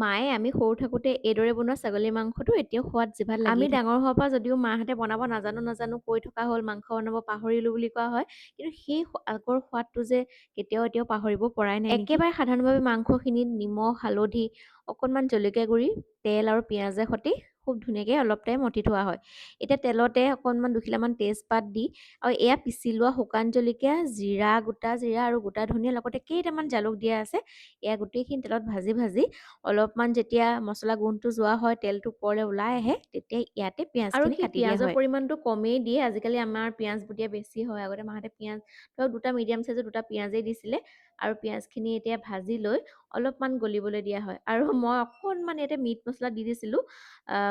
মায়ে আমি সৰু থাকোতে এইদৰে বনোৱা ছাগলী মাংসটো এতিয়াও সোৱাদ জিভাত লাগি থাকে। ডাঙৰ হোৱাৰ পৰা যদিও মাহঁতে বনাব নাজানো কৈ থকা হ'ল, মাংস বনাব পাহৰিলো বুলি কোৱা হয়। কিন্তু সেই আগৰ সোৱাদটো যে কেতিয়াও এতিয়াও পাহৰিব পৰাই নাই নেকি। একেবাৰে সাধাৰণভাৱে মাংসখিনিত নিমখ, হালধি, অকণমান জলকীয়া গুড়ি, তেল আৰু পিঁয়াজে সৈতে খুব ধুনীয়াকৈ অলপ টাইম মঠি থোৱা হয়। এতিয়া তেলতে অকণমান দুখিলামান তেজপাত দি আৰু এয়া পিচি লোৱা শুকান জলকীয়া, গোটা জিৰা আৰু গোটা ধনিয়া লগতে কেইটামান জালুক দিয়া আছে। এয়া গোটেইখিনি তেলত ভাজি অলপমান যেতিয়া মছলা গোন্ধটো যোৱা হয়, তেলটো ওপৰলৈ ওলাই আহে, তেতিয়া ইয়াতে পিঁয়াজখিনি কাটি দিয়া হয়। পিঁয়াজৰ পৰিমাণটো কমেই দিয়ে। আজিকালি আমাৰ পিঁয়াজবোৰ বেছি হয়। আগতে মাহঁতে পিঁয়াজ ধৰক দুটা মিডিয়াম চাইজৰ দুটা পিঁয়াজেই দিছিলে আৰু পিঁয়াজখিনি এতিয়া ভাজি লৈ অলপমান গলিবলৈ দিয়া হয়। আৰু মই অকণমান ইয়াতে মিট মছলা দি দিছিলোঁ।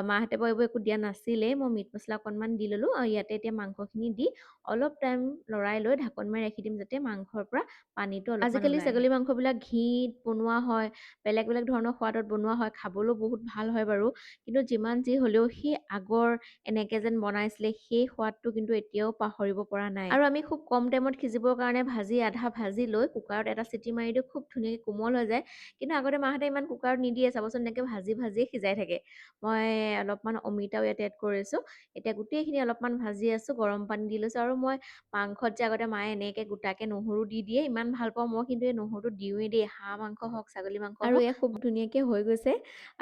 মাহঁতে বাৰু এইবোৰ একো দিয়া নাছিলেই। মই মিট মছলা অকণমান দি ল'লোঁ আৰু ইয়াতে এতিয়া মাংসখিনি দি অলপ টাইম লৰাই লৈ ঢাকোন মাৰি ৰাখি দিম, যাতে মাংসৰ পৰা পানীটো অলপমান ওলাই আহে। আজিকালি ছাগলী মাংসবিলাক ঘিত বনোৱা হয়, বেলেগ বেলেগ ধৰণৰ সোৱাদত বনোৱা হয়, খাবলৈও বহুত ভাল হয় বাৰু। কিন্তু যিমান যি হ'লেও সেই আগৰ এনেকে যেন বনাইছিলে সেই সোৱাদটো কিন্তু এতিয়াও পাহৰিব পৰা নাই। আৰু আমি খুব কম টাইমত সিজিবৰ কাৰণে আধা ভাজি লৈ কুকাৰত এটা চিটি মাৰি দিওঁ, খুব ধুনীয়াকৈ কোমল হৈ যায়। কিন্তু আগতে মাহঁতে ইমান কুকাৰত নিদিয়ে, চাবচোন এনেকৈ ভাজিয়ে সিজাই থাকে। মই অলপমান অমিতাও ইয়াতে এড কৰিছোঁ। এতিয়া গোটেইখিনি অলপমান ভাজি আছোঁ, গৰম পানী দি লৈছোঁ আৰু মই মাংসত যে আগতে মায়ে এনেকৈ গোটাকৈ নহৰু দি দিয়ে, ইমান ভাল পাওঁ মই, কিন্তু এই নহৰুটো দিওঁৱেই দেই, হাঁহ মাংস হওক ছাগলী মাংস হওক। আৰু এয়া খুব ধুনীয়াকৈ হৈ গৈছে।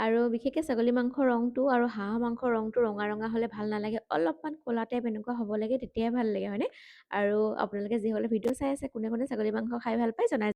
আৰু বিশেষকৈ ছাগলী মাংসৰ ৰংটো আৰু হাঁহ মাংসৰ ৰংটো ৰঙা ৰঙা হ'লে ভাল নালাগে, অলপমান ক'লা টাইপ এনেকুৱা হ'ব লাগে, তেতিয়াই ভাল লাগে হয়নে। আৰু আপোনালোকে যিসকলে ভিডিঅ' চাই আছে, কোনে কোনে ছাগলী মাংস খাই ভাল পায় জনাই